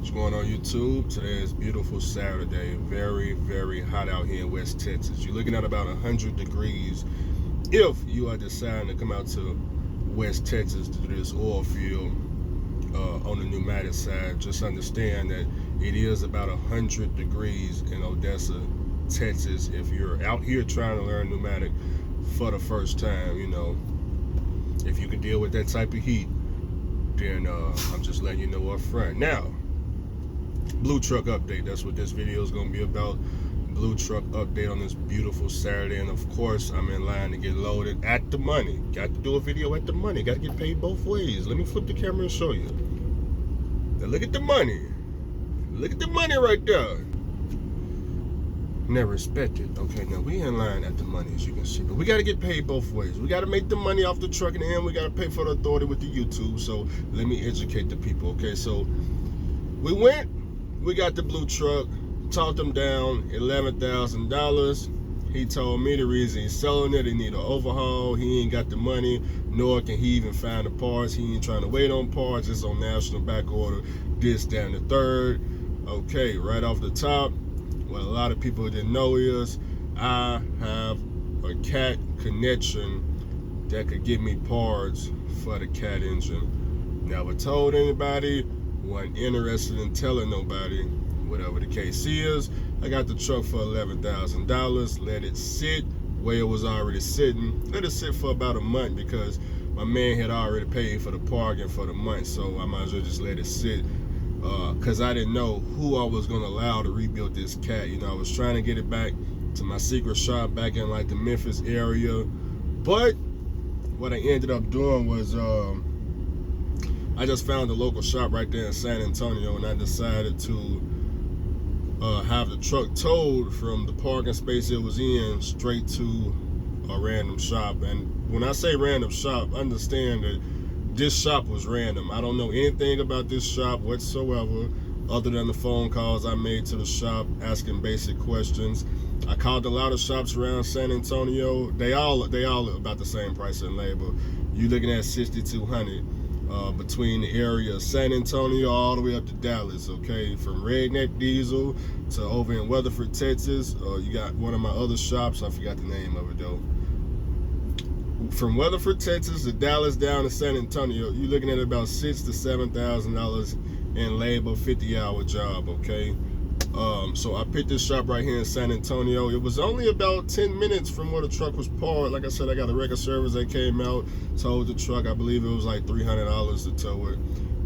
What's going on YouTube? Today is beautiful Saturday. Very, very hot out here in West Texas. You're looking at about 100 degrees if you are deciding to come out to West Texas to do this oil field on the pneumatic side. Just understand that it is about 100 degrees in Odessa, Texas. If you're out here trying to learn pneumatic for the first time, if you can deal with that type of heat, then I'm just letting you know up front. Now, blue truck update. That's what this video is going to be about. Blue truck update on this beautiful Saturday. And of course, I'm in line to get loaded at the money. Got to do a video at the money. Got to get paid both ways. Let me flip the camera and show you. Now look at the money. Look at the money right there. Never expected. Okay, now we in line at the money, as you can see. But we got to get paid both ways. We got to make the money off the truck, and then we got to pay for the authority with the YouTube. So let me educate the people. Okay, so we got the blue truck, talked him down $11,000. He told me the reason he's selling it, he need an overhaul. He ain't got the money, nor can he even find the parts. He ain't trying to wait on parts. It's on national back order, this, that, and the third. Okay, right off the top, what a lot of people didn't know is I have a CAT connection that could give me parts for the CAT engine. Never told anybody, wasn't interested in telling nobody. Whatever the case is, I got the truck for $11,000. Let it sit where it was already sitting. Let it sit for about a month because my man had already paid for the parking for the month, so I might as well just let it sit. Because I didn't know who I was going to allow to rebuild this CAT. I was trying to get it back to my secret shop back in like the Memphis area. But what I ended up doing was I just found a local shop right there in San Antonio, and I decided to have the truck towed from the parking space it was in straight to a random shop. And when I say random shop, understand that this shop was random. I don't know anything about this shop whatsoever other than the phone calls I made to the shop asking basic questions. I called a lot of shops around San Antonio. They all about the same price in labor. You looking at $6,200 between the area of San Antonio all the way up to Dallas. Okay, from Redneck Diesel to over in Weatherford, Texas. You got one of my other shops. I forgot the name of it though. From Weatherford, Texas to Dallas down to San Antonio, you're looking at about $6,000 to $7,000 in labor, 50-hour job. Okay. So I picked this shop right here in San Antonio. It was only about 10 minutes from where the truck was parked. Like I said, I got a record service that came out, towed the truck. I believe it was like $300 to tow it.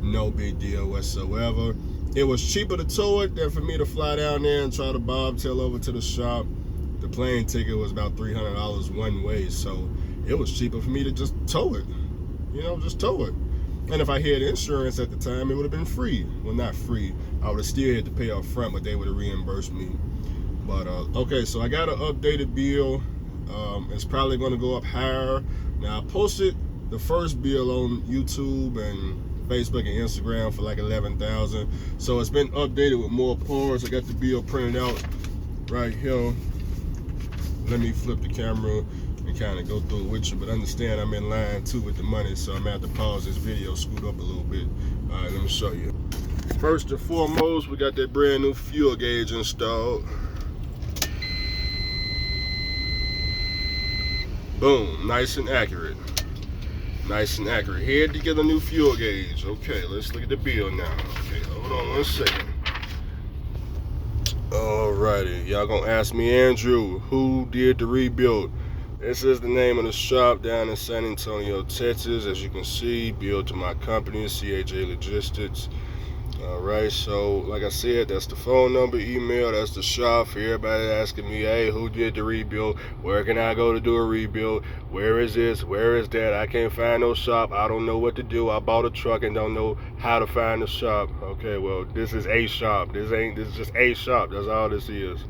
No big deal whatsoever. It was cheaper to tow it than for me to fly down there and try to bobtail over to the shop. The plane ticket was about $300 one way, so it was cheaper for me to just tow it. Just tow it. And if I had insurance at the time, it would have been free. Well, not free. I would have still had to pay up front, but they would have reimbursed me. But, okay, so I got an updated bill. It's probably going to go up higher. Now, I posted the first bill on YouTube and Facebook and Instagram for like $11,000. So it's been updated with more parts. I got the bill printed out right here. Let me flip the camera and kind of go through it with you, but understand I'm in line too with the money, so I'm gonna have to pause this video, scoot up a little bit. All right, let me show you. First and foremost, we got that brand new fuel gauge installed. Boom, nice and accurate. Nice and accurate. Had to get a new fuel gauge. Okay, let's look at the bill now. Okay, hold on 1 second. Alrighty, y'all gonna ask me, Andrew, who did the rebuild? This is the name of the shop down in San Antonio, Texas. As you can see, billed to my company, CAJ Logistics. Alright, so like I said, that's the phone number, email, that's the shop. For everybody asking me, hey, who did the rebuild? Where can I go to do a rebuild? Where is this? Where is that? I can't find no shop. I don't know what to do. I bought a truck and don't know how to find the shop. Okay, well, this is a shop. This is just a shop. That's all this is.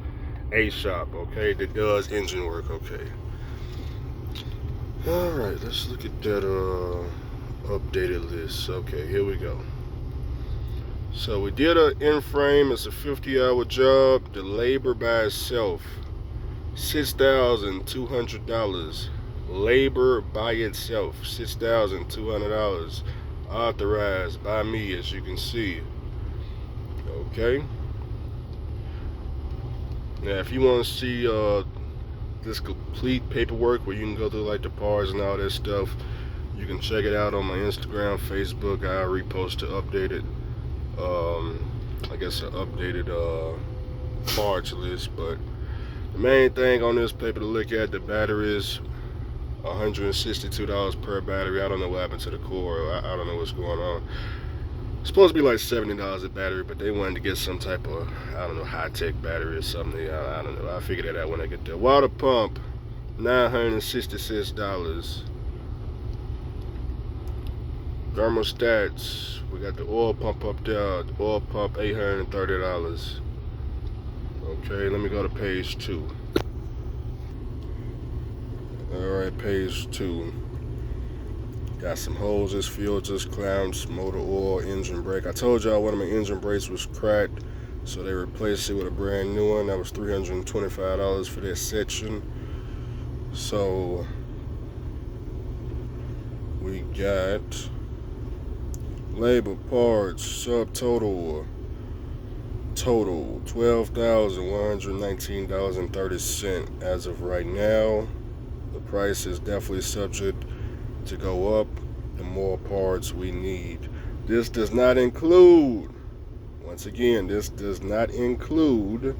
A shop, okay, that does engine work, okay. Alright, let's look at that updated list. Okay, here we go. So we did an in-frame. It's a 50-hour job. The labor by itself, $6,200. Labor by itself, $6,200. Authorized by me, as you can see. Okay. Now, if you want to see this complete paperwork where you can go through like the parts and all that stuff, you can check it out on my Instagram, Facebook. I repost the updated, I guess an updated parts list. But the main thing on this paper to look at, the battery is $162 per battery. I don't know what happened to the core. I don't know what's going on. It's supposed to be like $70 a battery, but they wanted to get some type of, I don't know, high-tech battery or something. I don't know. I'll figure that out when I get there. Water pump, $966. Thermostats, we got the oil pump up there. The oil pump, $830. Okay, let me go to page 2. Alright, page 2. Got some hoses, filters, clamps, motor oil, engine brake. I told y'all one of my engine brakes was cracked, so they replaced it with a brand new one. That was $325 for that section. So we got labor, parts, subtotal, total $12,119.30 as of right now. The price is definitely subject to go up the more parts we need. This does not include, once again, this does not include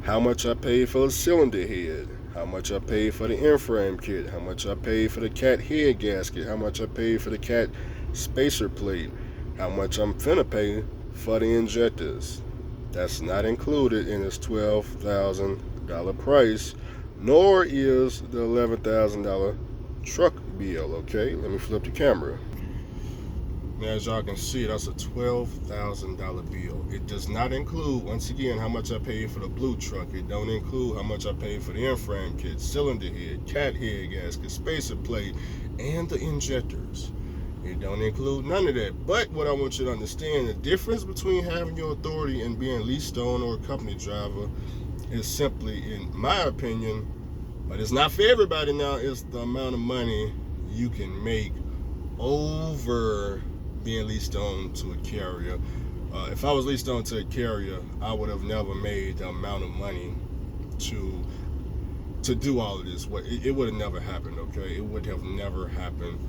how much I paid for the cylinder head, how much I paid for the in-frame kit, how much I paid for the cat head gasket, how much I paid for the cat spacer plate, how much I'm finna pay for the injectors. That's not included in this $12,000 price, nor is the $11,000 truck bill. Okay, let me flip the camera. Now, as y'all can see, that's a $12,000 bill. It does not include, once again, how much I paid for the blue truck. It don't include how much I paid for the in-frame kit, cylinder head, cat head gasket, spacer plate, and the injectors. It don't include none of that. But what I want you to understand, the difference between having your authority and being leased on or a company driver is simply, in my opinion, but it's not for everybody now, it's the amount of money you can make over being leased on to a carrier. If I was leased on to a carrier, I would have never made the amount of money to do all of this. It would have never happened, okay? It would have never happened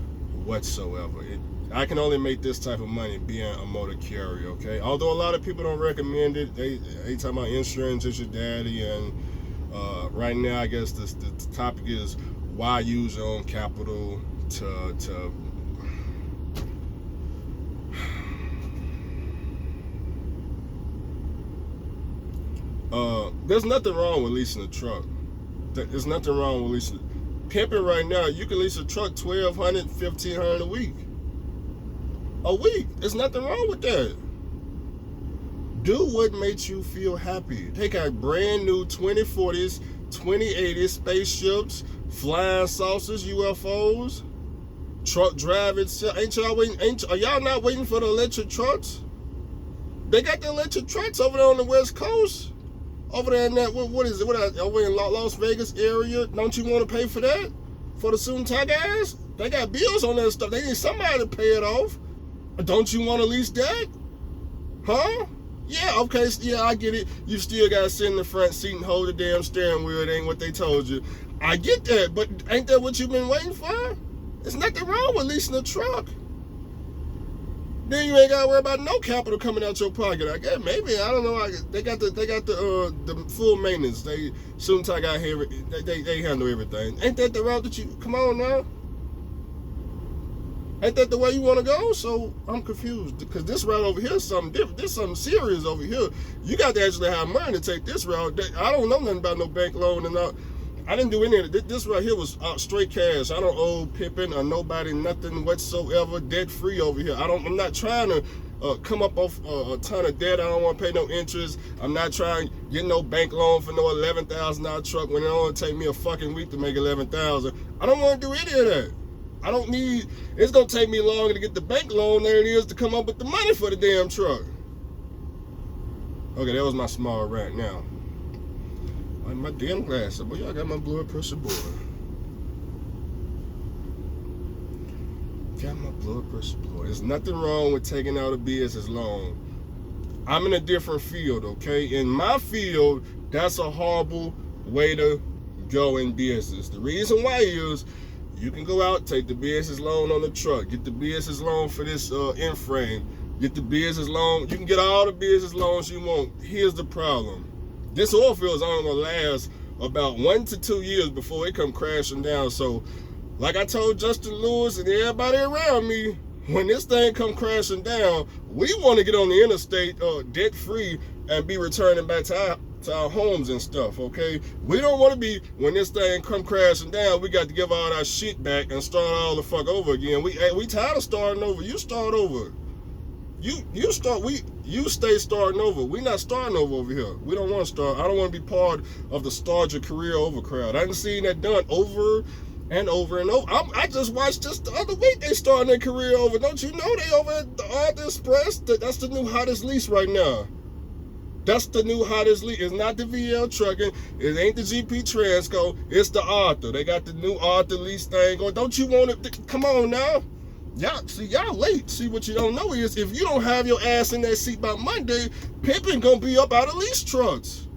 whatsoever. I can only make this type of money being a motor carrier, okay? Although a lot of people don't recommend it. They talk about insurance is your daddy, and right now I guess the topic is why use your own capital to there's nothing wrong with leasing a truck. There's nothing wrong with leasing. Pimping right now, you can lease a truck $1,200, $1,500 a week. There's nothing wrong with that. Do what makes you feel happy. They got brand new 2040s, 2080s spaceships, flying saucers, UFOs, truck driving. Ain't y'all waiting? Are y'all not waiting for the electric trucks? They got the electric trucks over there on the West Coast. Over there in that, what is it? Over in Las Vegas area? Don't you want to pay for that? For the Suntai guys? They got bills on that stuff. They need somebody to pay it off. Don't you want to lease that? Huh? Yeah, okay, yeah, I get it. You still got to sit in the front seat and hold the damn steering wheel. It ain't what they told you. I get that, but ain't that what you've been waiting for? There's nothing wrong with leasing a truck. Then you ain't got to worry about no capital coming out your pocket. I guess maybe, I don't know. They got the full maintenance. Suntai got here. They handle everything. Ain't that the route that you? Come on now. Ain't that the way you want to go? So I'm confused because this route over here is something different. There's something serious over here. You got to actually have money to take this route. I don't know nothing about no bank loan and all. I didn't do any of it. This right here was straight cash. I don't owe Pippin or nobody nothing whatsoever. Debt free over here. I'm not trying to come up off a ton of debt. I don't want to pay no interest. I'm not trying to get no bank loan for no $11,000 truck when it only take me a fucking week to make $11,000. I don't want to do any of that. I don't need. It's gonna take me longer to get the bank loan than it is to come up with the money for the damn truck. Okay, that was my small rant now. My damn glasses, boy, I got my blood pressure boy. got my blood pressure low. There's nothing wrong with taking out a business loan. I'm in a different field, okay? In my field, that's a horrible way to go in business. The reason why is you can go out, take the business loan on the truck, get the business loan for this end frame, get the business loan. You can get all the business loans you want. Here's the problem. This oil field is only going to last about 1 to 2 years before it come crashing down. So, like I told Justin Lewis and everybody around me, when this thing come crashing down, we want to get on the interstate debt free and be returning back to our homes and stuff, okay? We don't want to be, when this thing come crashing down, we got to give all our shit back and start all the fuck over again. We tired of starting over. You start over. You stay starting over. We not starting over here. We don't want to start. I don't want to be part of the start your career over crowd. I done seen that done over and over and over. I just watched this the other week. They starting their career over. Don't you know they over at the Arthur Express? That's the new hottest lease right now. That's the new hottest lease. It's not the VL Trucking. It ain't the GP Transco. It's the Arthur. They got the new Arthur lease thing going. Don't you want it? Come on now. Y'all late. See, what you don't know is if you don't have your ass in that seat by Monday, Pippin gonna be up out of lease trucks.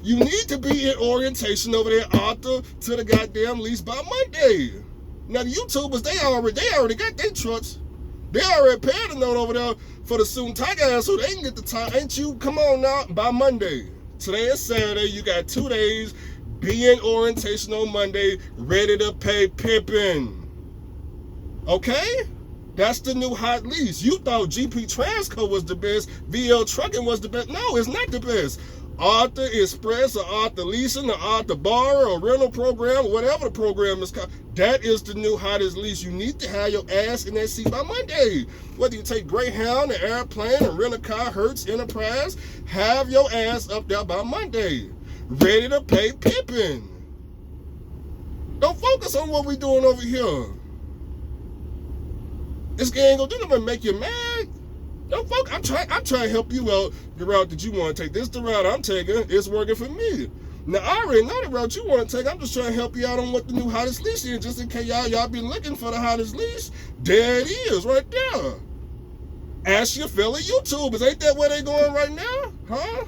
You need to be in orientation over there, Arthur, to the goddamn lease by Monday. Now the YouTubers, they already got their trucks. They already paid a note over there for the soon tiger ass so they can get the time. Ain't you? Come on now, by Monday. Today is Saturday. You got 2 days. Be in orientation on Monday, ready to pay Pippin. Okay? That's the new hot lease. You thought GP Transco was the best, VL Trucking was the best. No, it's not the best. Arthur Express or Arthur Leasing or Arthur Borrow or rental program, whatever the program is called, that is the new hottest lease. You need to have your ass in that seat by Monday. Whether you take Greyhound, an airplane, or rent a car, Hertz, Enterprise, have your ass up there by Monday, ready to pay Pippin. Don't focus on what we doing over here. This game ain't gonna do nothing but make you mad. Don't focus. I'm trying to help you out the route that you want to take. This is the route I'm taking. It's working for me. Now I already know the route you want to take. I'm just trying to help you out on what the new hottest lease is, just in case y'all be looking for the hottest lease. There it is, right there. Ask your fellow YouTubers. Ain't that where they going right now? Huh?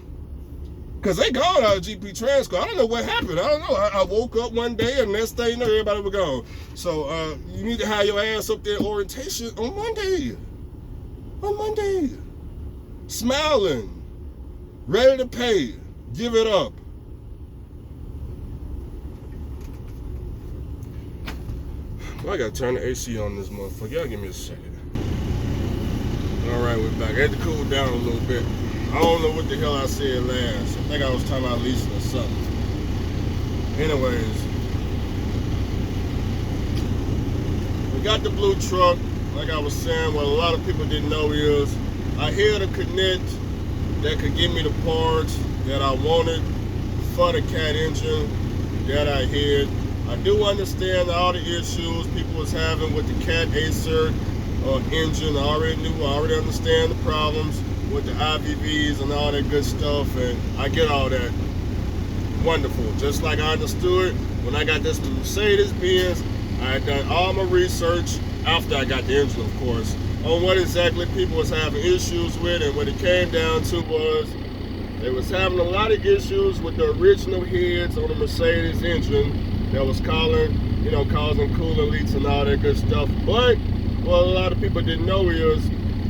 Because they gone out of GP Transco. I don't know what happened. I don't know. I woke up one day and next thing you know, everybody was gone. So you need to have your ass up there orientation on Monday. On Monday. Smiling. Ready to pay. Give it up. I gotta turn the AC on this motherfucker. Y'all give me a second. Alright, we're back. I had to cool down a little bit. I don't know what the hell I said last. I think I was talking about leasing or something. Anyways, we got the blue truck. Like I was saying, what a lot of people didn't know is I had a Connect that could give me the parts that I wanted for the cat engine that I had. I do understand all the issues people was having with the cat Acer engine. I already understand the problems with the IVVs and all that good stuff, and I get all that. Wonderful. Just like I understood when I got this Mercedes-Benz, I had done all my research after I got the engine, of course, on what exactly people was having issues with, and what it came down to was they was having a lot of issues with the original heads on the Mercedes engine that was causing coolant leaks and all that good stuff. But what a lot of people didn't know is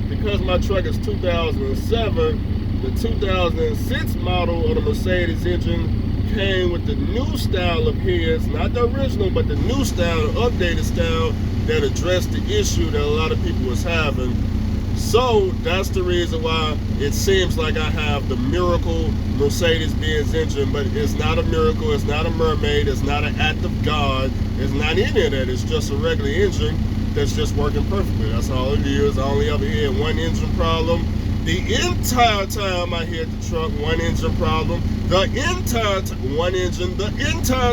because my truck is 2007, the 2006 model of the Mercedes engine came with the new style of heads, not the original, but the new style, the updated style that addressed the issue that a lot of people was having. So that's the reason why it seems like I have the miracle Mercedes-Benz engine, but it's not a miracle, it's not a mermaid, it's not an act of God, it's not any of that. It's just a regular engine that's just working perfectly. That's all it is. I only ever had one engine problem. The entire time I had the truck, one engine problem. The entire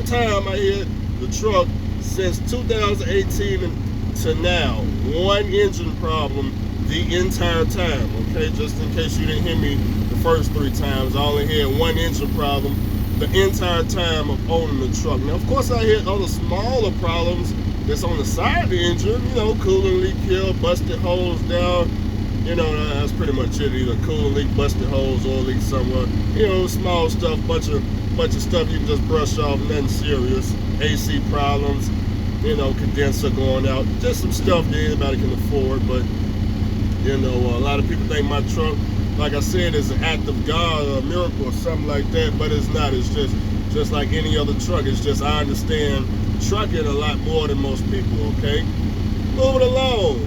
time I had the truck since 2018 to now, one engine problem the entire time. Okay, just in case you didn't hear me the first 3 times, I only had one engine problem the entire time of owning the truck. Now, of course, I had other smaller problems that's on the side of the engine, you know, coolant leak here, busted holes down. You know, that's pretty much it. Either coolant leak, busted holes, oil leak somewhere. You know, small stuff, bunch of stuff you can just brush off, nothing serious. AC problems, you know, condenser going out, just some stuff that anybody can afford. But you know, a lot of people think my truck, like I said, is an act of God or a miracle or something like that, but it's not. It's just like any other truck. It's just I understand trucking a lot more than most people. Okay, moving along.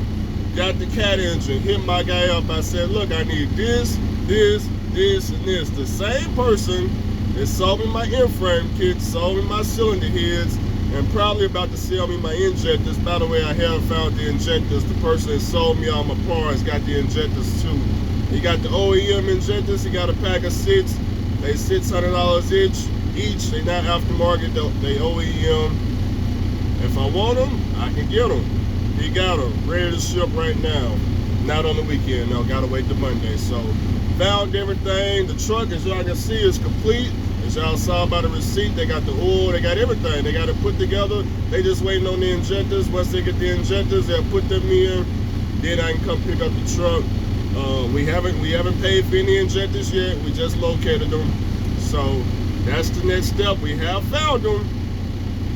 Got the cat engine, hit my guy up. I said, look, I need this, this, this, and this. The same person that sold me my in-frame kit, sold me my cylinder heads, and probably about to sell me my injectors. By the way, I have found the injectors. The person that sold me all my parts got the injectors too. He got the OEM injectors. He got a pack of 6. They $600 each. They not aftermarket, they OEM. If I want them, I can get them. He got them ready to ship right now. Not on the weekend, though. Gotta wait till Monday. So, found everything. The truck, as y'all can see, is complete. As y'all saw by the receipt, they got the oil, they got everything. They got it put together. They just waiting on the injectors. Once they get the injectors, they'll put them in. Then I can come pick up the truck. We haven't paid for any injectors yet. We just located them. So that's the next step. We have found them.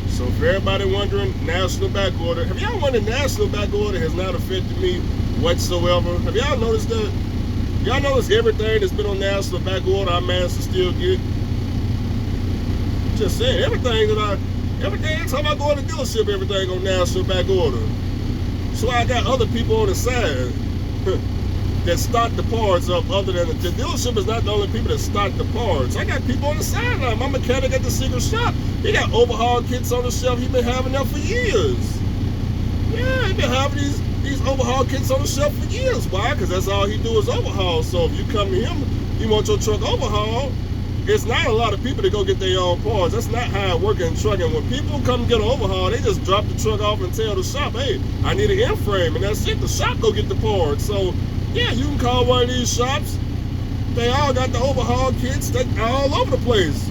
So for everybody wondering, national back order. Have y'all wondered national back order has not affected me whatsoever? Have y'all noticed that? Y'all notice everything that's been on national back order I managed to still get? Just saying, everything every time I go to the dealership, everything on national back order. So I got other people on the side that stock the parts up. Other than the dealership is not the only people that stock the parts. I got people on the sideline. My mechanic at the secret shop, he got overhaul kits on the shelf. He been having them for years. Yeah, he been having these overhaul kits on the shelf for years. Why? Because that's all he do is overhaul. So if you come to him, you want your truck overhauled. It's not a lot of people that go get their own parts. That's not how it works in trucking. When people come get an overhaul, they just drop the truck off and tell the shop, hey, I need an in-frame, and that's it. The shop go get the parts. So yeah, you can call one of these shops. They all got the overhaul kits. They all over the place.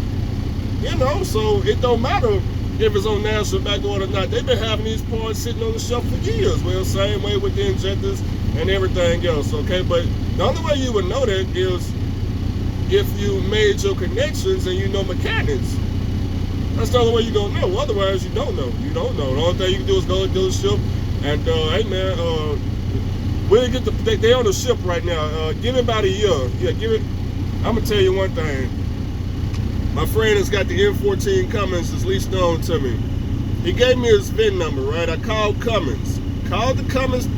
You know, so it don't matter if it's on national back order or not. They've been having these parts sitting on the shelf for years. Well, same way with the injectors and everything else, okay? But the only way you would know that is if you made your connections and you know mechanics. That's the only way you're going to know. Otherwise, you don't know. You don't know. The only thing you can do is go to the dealership and, hey, man, we'll get they on the ship right now. Give it about a year. Yeah, give it. I'm going to tell you one thing. My friend has got the M14 Cummins that's leased on to me. He gave me his VIN number, right? I called Cummins. Called the Cummins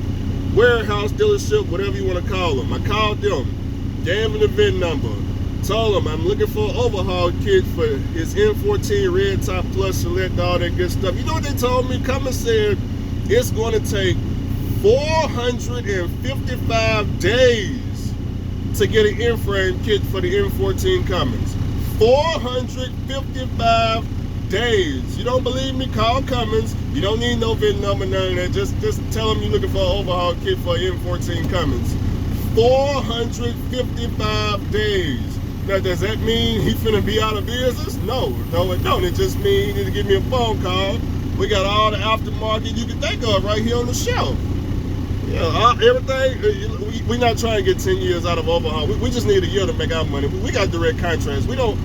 warehouse dealership, whatever you want to call them. I called them. Gave him the VIN number. Told him I'm looking for an overhaul kit for his M14 Red Top Plus Select, all that good stuff. You know what they told me? Cummins said it's going to take 455 days to get an in-frame kit for the M14 Cummins. 455 days. You don't believe me? Call Cummins. You don't need no VIN number, none of that. Just tell them you're looking for an overhaul kit for an M14 Cummins. 455 days. Now, does that mean he finna be out of business? No, it don't. It just means you need to give me a phone call. We got all the aftermarket you can think of right here on the shelf. Yeah, everything. We're not trying to get 10 years out of overhaul. We just need a year to make our money. We got direct contracts. We don't.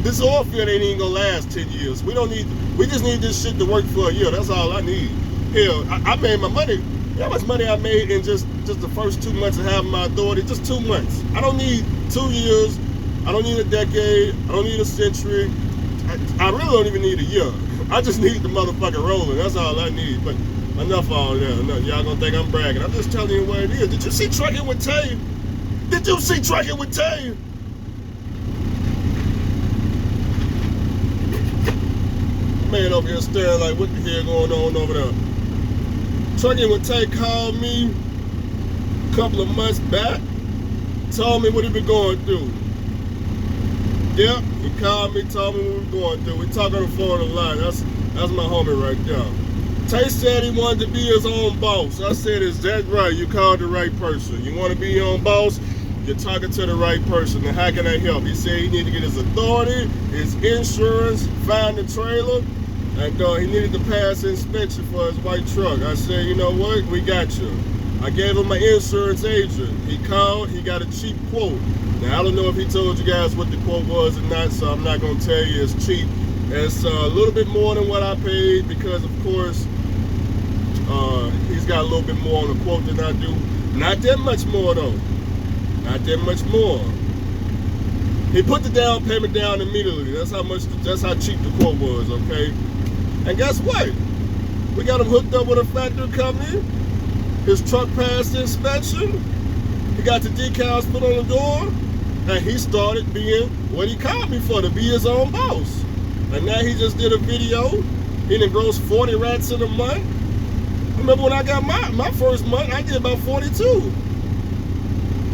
This oil field ain't even gonna last 10 years. We just need this shit to work for a year. That's all I need. Hell, I made my money. You know how much money I made in just the first 2 months of having my authority? Just 2 months. I don't need 2 years. I don't need a decade. I don't need a century. I really don't even need a year. I just need the motherfucking rolling. That's all I need. But enough of all that. Enough. Y'all gonna think I'm bragging. I'm just telling you what it is. Did you see Trucking with Tay? Did you see Trucking with Tay? Man over here staring like, what the hell going on over there? Trucking with Tay called me a couple of months back, told me what he been going through. Yep, he called me, told me what we were going through. We talk on the phone a lot. That's my homie right there. Tay said he wanted to be his own boss. I said, is that right? You called the right person. You want to be your own boss? You're talking to the right person. Now, how can I help? He said he need to get his authority, his insurance, find the trailer. And he needed to pass inspection for his white truck. I said, you know what? We got you. I gave him my insurance agent. He called. He got a cheap quote. Now, I don't know if he told you guys what the quote was or not, so I'm not going to tell you it's cheap. It's a little bit more than what I paid because, of course, he's got a little bit more on the quote than I do. Not that much more, though. Not that much more. He put the down payment down immediately. That's how cheap the quote was, okay? And guess what? We got him hooked up with a factory company. His truck passed the inspection. He got the decals put on the door. And he started being what he called me for, to be his own boss. And now he just did a video. He done grossed 40 rats in a month. Remember when I got my first month, I did about 42.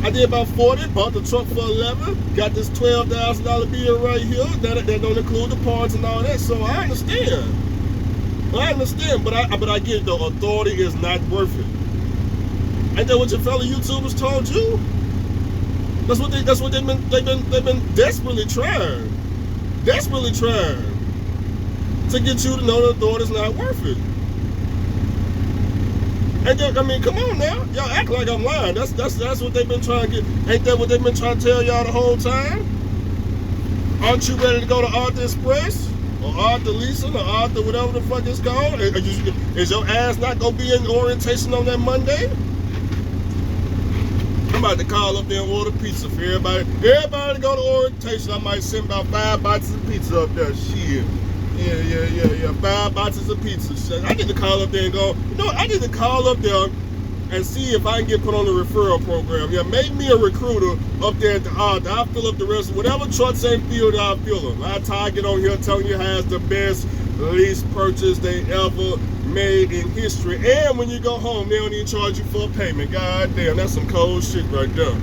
I did about 40, bought the truck for 11, got this $12,000 bill right here. That don't include the parts and all that, so I understand. But I get it, the authority is not worth it. Ain't that what your fellow YouTubers told you? That's what they've been desperately trying to get you to know the authority's not worth it. And I mean, come on now, y'all act like I'm lying. That's what they've been trying to get. Ain't that what they've been trying to tell y'all the whole time? Aren't you ready to go to Arthur Express or Arthur Leasing or Arthur whatever the fuck it's called? Is your ass not gonna be in orientation on that Monday? I'm about to call up there and order pizza for everybody. Everybody to go to orientation. I might send about 5 boxes of pizza up there. Shit. Yeah. 5 boxes of pizza. Shit. I need to call up there and go, you know what? I need to call up there and see if I can get put on the referral program. Yeah, make me a recruiter up there at the Arthur. I'll fill up the rest of whatever trucks ain't filled, I'll fill them. I'll target on here telling you how it's the best lease purchase they ever made in history. And when you go home, they don't even charge you for a payment. God damn, that's some cold shit right there.